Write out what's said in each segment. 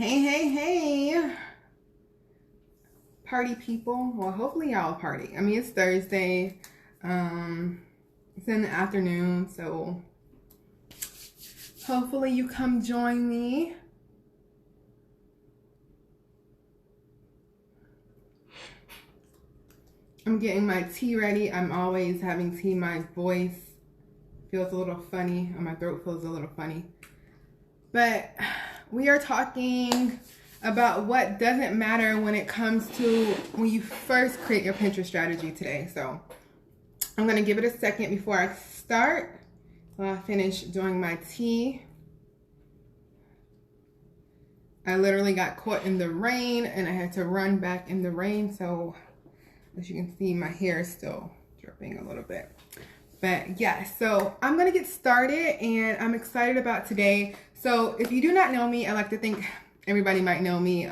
Hey, party people. Well, hopefully y'all party. I mean, it's Thursday. It's in the afternoon, so hopefully you come join me. I'm getting my tea ready. I'm always having tea. My voice feels a little funny, or my throat feels a little funny. But we are talking about what doesn't matter when it comes to when you first create your Pinterest strategy today. So I'm going to give it a second before I start. While I finish doing my tea. I literally got caught in the rain and I had to run back in the rain. So as you can see, my hair is still dripping a little bit. But yeah, so I'm going to get started and I'm excited about today. So if you do not know me, I like to think everybody might know me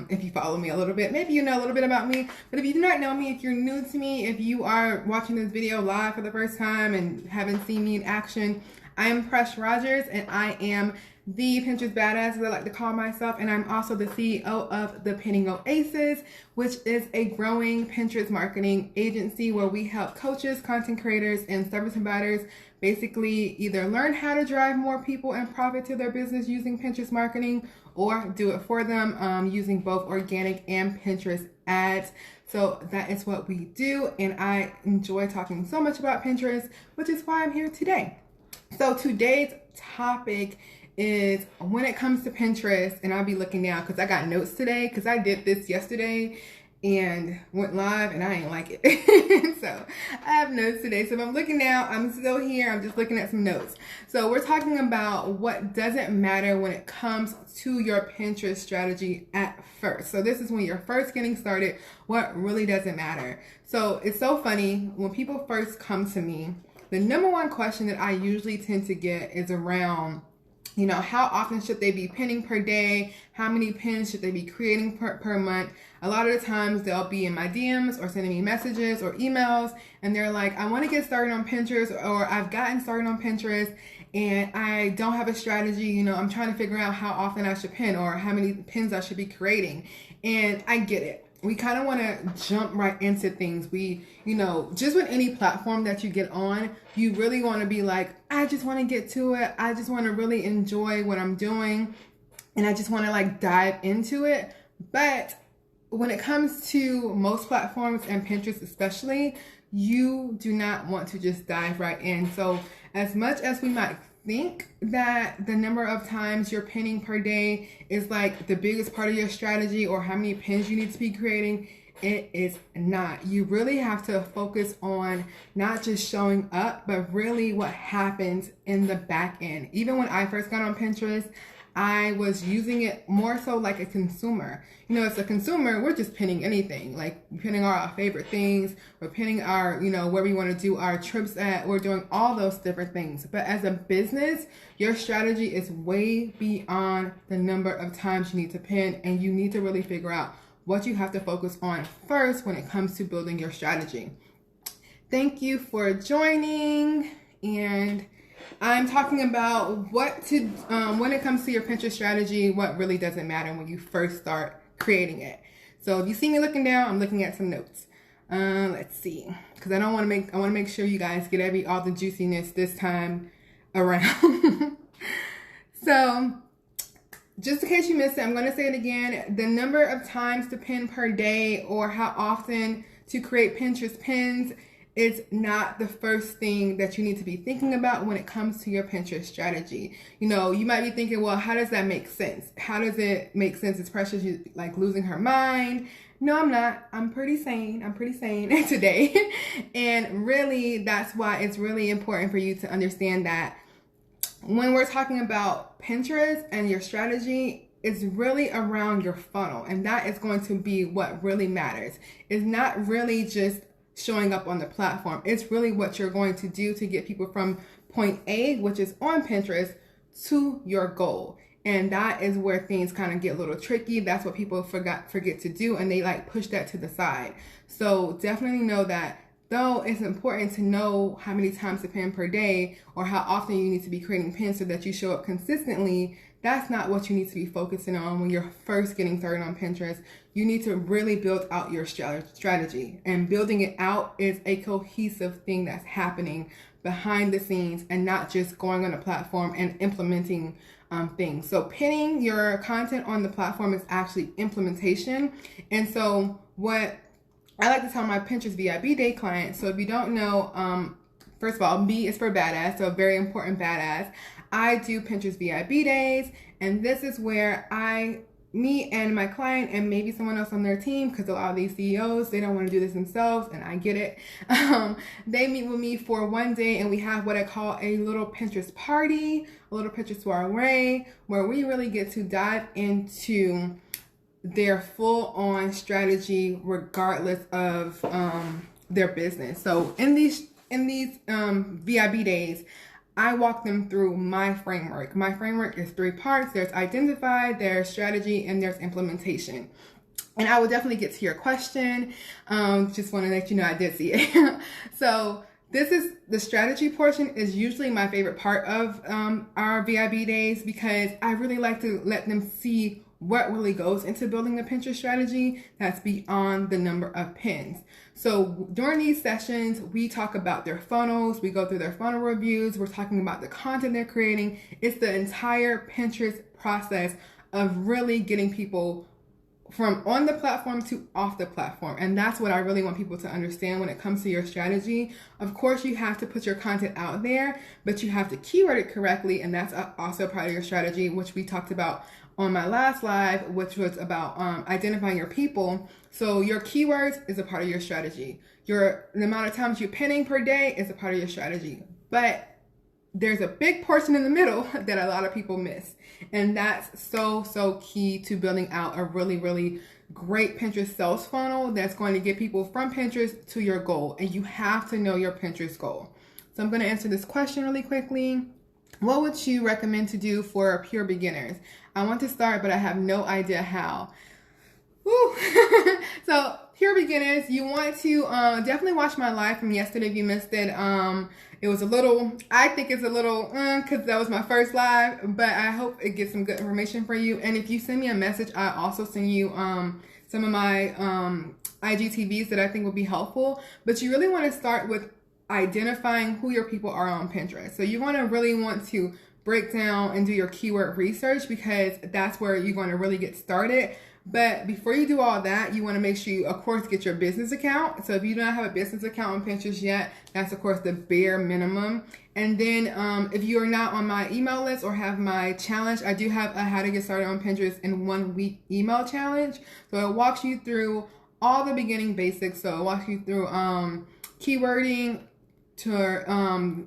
if you follow me a little bit. Maybe you know a little bit about me. But if you do not know me, if you're new to me, if you are watching this video live for the first time and haven't seen me in action, I am Presh Rogers and I am the Pinterest badass, as I like to call myself, and I'm also the CEO of the Pinning Oasis, which is a growing Pinterest marketing agency where we help coaches, content creators, and service providers basically either learn how to drive more people and profit to their business using Pinterest marketing or do it for them using both organic and Pinterest ads. So that is what we do, and I enjoy talking so much about Pinterest, which is why I'm here today. So today's topic is when it comes to Pinterest, and I'll be looking now because I got notes today because I did this yesterday and went live and I ain't like it. So I have notes today. So if I'm looking now, I'm still here. I'm just looking at some notes. So we're talking about what doesn't matter when it comes to your Pinterest strategy at first. So this is when you're first getting started, what really doesn't matter. So it's so funny when people first come to me, the number one question that I usually tend to get is around, you know, how often should they be pinning per day? How many pins should they be creating per month? A lot of the times they'll be in my DMs or sending me messages or emails and they're like, I want to get started on Pinterest, or I've gotten started on Pinterest and I don't have a strategy. You know, I'm trying to figure out how often I should pin or how many pins I should be creating. And I get it. We kind of want to jump right into things. We, you know, just with any platform that you get on, you really want to be like, I just want to get to it. I just want to really enjoy what I'm doing. And I just want to like dive into it. But when it comes to most platforms and Pinterest especially, you do not want to just dive right in. So as much as we might think that the number of times you're pinning per day is like the biggest part of your strategy or how many pins you need to be creating, it is not. You really have to focus on not just showing up, but really what happens in the back end. Even when I first got on Pinterest, I was using it more so like a consumer. You know, as a consumer, we're just pinning anything, like pinning our favorite things, we're pinning our, you know, where we want to do our trips at, we're doing all those different things. But as a business, your strategy is way beyond the number of times you need to pin, and you need to really figure out what you have to focus on first when it comes to building your strategy. Thank you for joining, and I'm talking about what to, when it comes to your Pinterest strategy, what really doesn't matter when you first start creating it. So if you see me looking down, I'm looking at some notes. Let's see, because I want to make sure you guys get all the juiciness this time around. So just in case you missed it, I'm going to say it again. The number of times to pin per day or how often to create Pinterest pins is not the first thing that you need to be thinking about when it comes to your Pinterest strategy. You know, you might be thinking, well, how does that make sense? How does it make sense? Is Precious like losing her mind? No, I'm not. I'm pretty sane. I'm pretty sane today. And really, that's why it's really important for you to understand that when we're talking about Pinterest and your strategy, it's really around your funnel. And that is going to be what really matters. It's not really just showing up on the platform. It's really what you're going to do to get people from point A, which is on Pinterest, to your goal. And that is where things kind of get a little tricky. That's what people forget to do, and they like push that to the side. So definitely know that though it's important to know how many times to pin per day or how often you need to be creating pins so that you show up consistently, that's not what you need to be focusing on when you're first getting started on Pinterest. You need to really build out your strategy, and building it out is a cohesive thing that's happening behind the scenes and not just going on a platform and implementing things. So pinning your content on the platform is actually implementation. And so what I like to tell my Pinterest VIB Day clients, so if you don't know, first of all, B is for badass, so very important badass. I do Pinterest VIB days, and this is where me and my client and maybe someone else on their team, because a lot of these CEOs, they don't want to do this themselves, and I get it. They meet with me for one day, and we have what I call a little Pinterest party, a little Pinterest soiree, where we really get to dive into their full-on strategy regardless of their business. So in these VIB days, I walk them through my framework. My framework is 3 parts. There's identify, there's strategy, and there's implementation. And I will definitely get to your question. Just want to let you know I did see it. So this is the strategy portion is usually my favorite part of our VIB days, because I really like to let them see what really goes into building a Pinterest strategy that's beyond the number of pins. So during these sessions, we talk about their funnels, we go through their funnel reviews, we're talking about the content they're creating. It's the entire Pinterest process of really getting people from on the platform to off the platform. And that's what I really want people to understand when it comes to your strategy. Of course, you have to put your content out there, but you have to keyword it correctly. And that's also part of your strategy, which we talked about on my last live, which was about identifying your people. So your keywords is a part of your strategy. The amount of times you're pinning per day is a part of your strategy. But there's a big portion in the middle that a lot of people miss. And that's so key to building out a really, really great Pinterest sales funnel that's going to get people from Pinterest to your goal. And you have to know your Pinterest goal. So I'm going to answer this question really quickly. What would you recommend to do for pure beginners? I want to start, but I have no idea how. Woo. So pure beginners, you want to definitely watch my live from yesterday if you missed it. It was a little, I think it's a little, because that was my first live, but I hope it gets some good information for you. And if you send me a message, I also send you some of my IGTVs that I think will be helpful. But you really want to start with identifying who your people are on Pinterest. So you want to break down and do your keyword research, because that's where you're going to really get started. But before you do all that, you want to make sure you, of course, get your business account. So if you don't have a business account on Pinterest yet, that's, of course, the bare minimum. And then if you are not on my email list or have my challenge, I do have a How to Get Started on Pinterest in 1 Week email challenge. So it walks you through all the beginning basics. So it walks you through keywording, to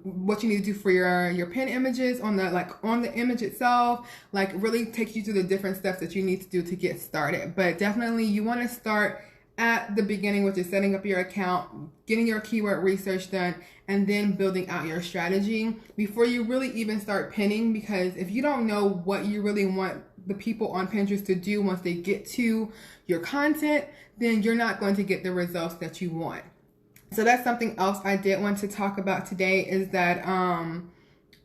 what you need to do for your pin images on the image itself, really takes you through the different steps that you need to do to get started. But definitely you want to start at the beginning, which is setting up your account, getting your keyword research done, and then building out your strategy before you really even start pinning. Because if you don't know what you really want the people on Pinterest to do once they get to your content, then you're not going to get the results that you want. So that's something else I did want to talk about today, is that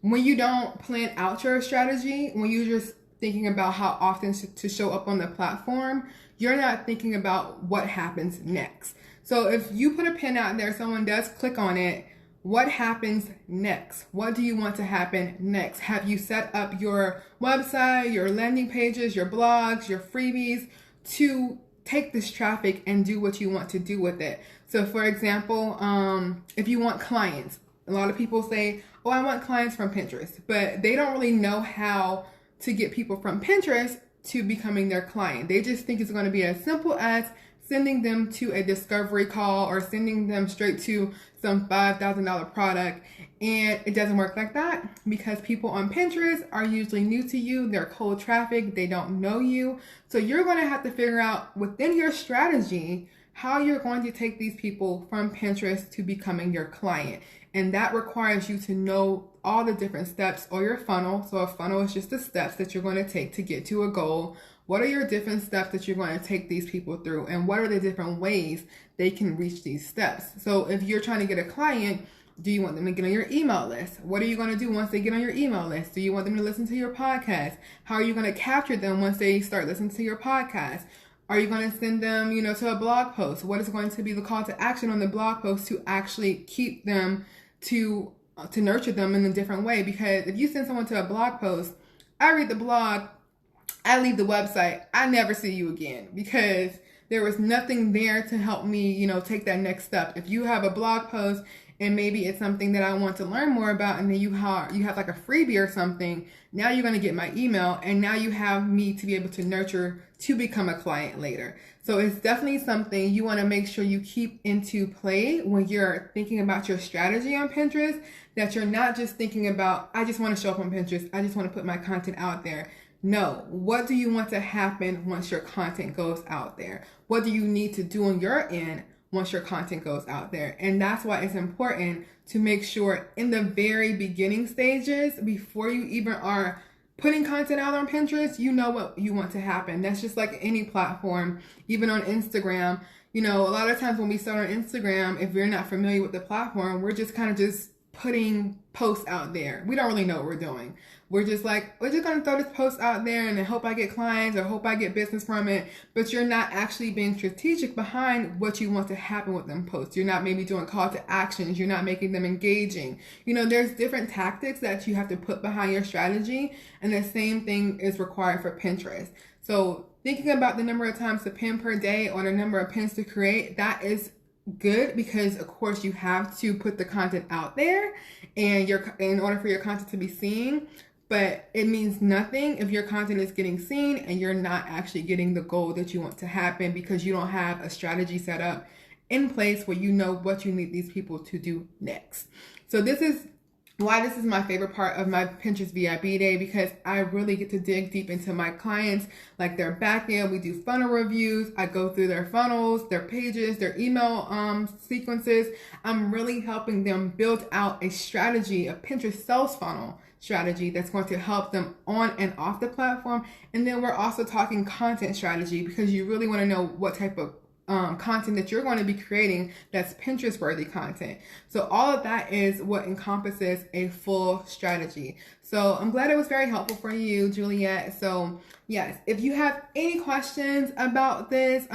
when you don't plan out your strategy, when you're just thinking about how often to show up on the platform, you're not thinking about what happens next. So if you put a pin out there, someone does click on it, what happens next? What do you want to happen next? Have you set up your website, your landing pages, your blogs, your freebies to take this traffic and do what you want to do with it? So for example, if you want clients, a lot of people say, oh, I want clients from Pinterest, but they don't really know how to get people from Pinterest to becoming their client. They just think it's going to be as simple as sending them to a discovery call or sending them straight to some $5,000 product. And it doesn't work like that, because people on Pinterest are usually new to you. They're cold traffic. They don't know you. So you're going to have to figure out within your strategy how you're going to take these people from Pinterest to becoming your client. And that requires you to know all the different steps or your funnel. So a funnel is just the steps that you're going to take to get to a goal. What are your different steps that you're going to take these people through? And what are the different ways they can reach these steps? So if you're trying to get a client, do you want them to get on your email list? What are you going to do once they get on your email list? Do you want them to listen to your podcast? How are you going to capture them once they start listening to your podcast? Are you going to send them, to a blog post? What is going to be the call to action on the blog post to actually keep them, to nurture them in a different way? Because if you send someone to a blog post, I read the blog, I leave the website, I never see you again because there was nothing there to help me, take that next step. If you have a blog post and maybe it's something that I want to learn more about, and then you have like a freebie or something, now you're going to get my email, and now you have me to be able to nurture to become a client later. So it's definitely something you want to make sure you keep into play when you're thinking about your strategy on Pinterest, that you're not just thinking about, I just want to show up on Pinterest, I just want to put my content out there. No, what do you want to happen once your content goes out there? What do you need to do on your end once your content goes out there? And that's why it's important to make sure in the very beginning stages, before you even are putting content out on Pinterest, you know what you want to happen. That's just like any platform, even on Instagram. A lot of times when we start on Instagram, if we're not familiar with the platform, we're just kind of just putting posts out there. We don't really know what we're doing. We're just going to throw this post out there and then hope I get clients or hope I get business from it. But you're not actually being strategic behind what you want to happen with them posts. You're not maybe doing call to actions. You're not making them engaging. There's different tactics that you have to put behind your strategy. And the same thing is required for Pinterest. So thinking about the number of times to pin per day or the number of pins to create, that is good, because of course you have to put the content out there and in order for your content to be seen. But it means nothing if your content is getting seen and you're not actually getting the goal that you want to happen, because you don't have a strategy set up in place where you know what you need these people to do next. So this is why this is my favorite part of my Pinterest VIB day, because I really get to dig deep into my clients, like their back end. We do funnel reviews. I go through their funnels, their pages, their email sequences. I'm really helping them build out a strategy, a Pinterest sales funnel strategy that's going to help them on and off the platform. And then we're also talking content strategy, because you really want to know what type of content that you're going to be creating that's Pinterest worthy content. So all of that is what encompasses a full strategy. So I'm glad it was very helpful for you, Juliet. So yes, if you have any questions about this,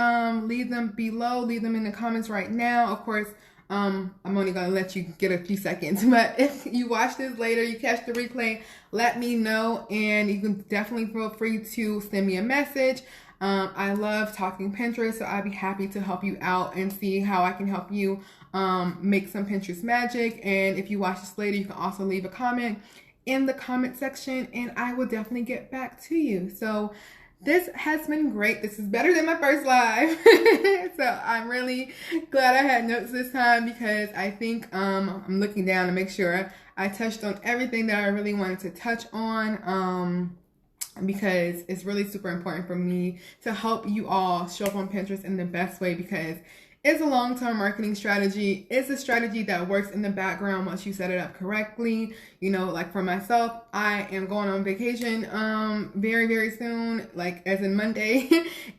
leave them below, leave them in the comments right now. Of course, I'm only going to let you get a few seconds, but if you watch this later, you catch the replay, let me know, and you can definitely feel free to send me a message. I love talking Pinterest, so I'd be happy to help you out and see how I can help you make some Pinterest magic. And if you watch this later, you can also leave a comment in the comment section, and I will definitely get back to you. So this has been great. This is better than my first live. So I'm really glad I had notes this time, because I think I'm looking down to make sure I touched on everything that I really wanted to touch on. Because it's really super important for me to help you all show up on Pinterest in the best way, because it's a long-term marketing strategy. It's a strategy that works in the background once you set it up correctly. Like for myself, I am going on vacation very, very soon, like as in Monday.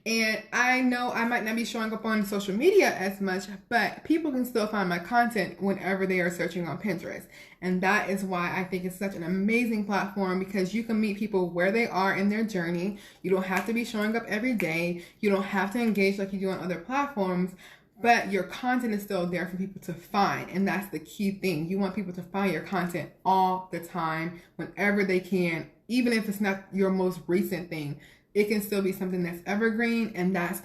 And I know I might not be showing up on social media as much, but people can still find my content whenever they are searching on Pinterest. And that is why I think it's such an amazing platform, because you can meet people where they are in their journey. You don't have to be showing up every day. You don't have to engage like you do on other platforms. But your content is still there for people to find. And that's the key thing. You want people to find your content all the time, whenever they can. Even if it's not your most recent thing, it can still be something that's evergreen. And that's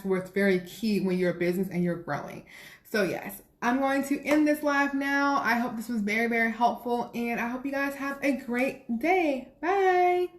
where it's very key when you're a business and you're growing. So yes, I'm going to end this live now. I hope this was very, very helpful. And I hope you guys have a great day. Bye.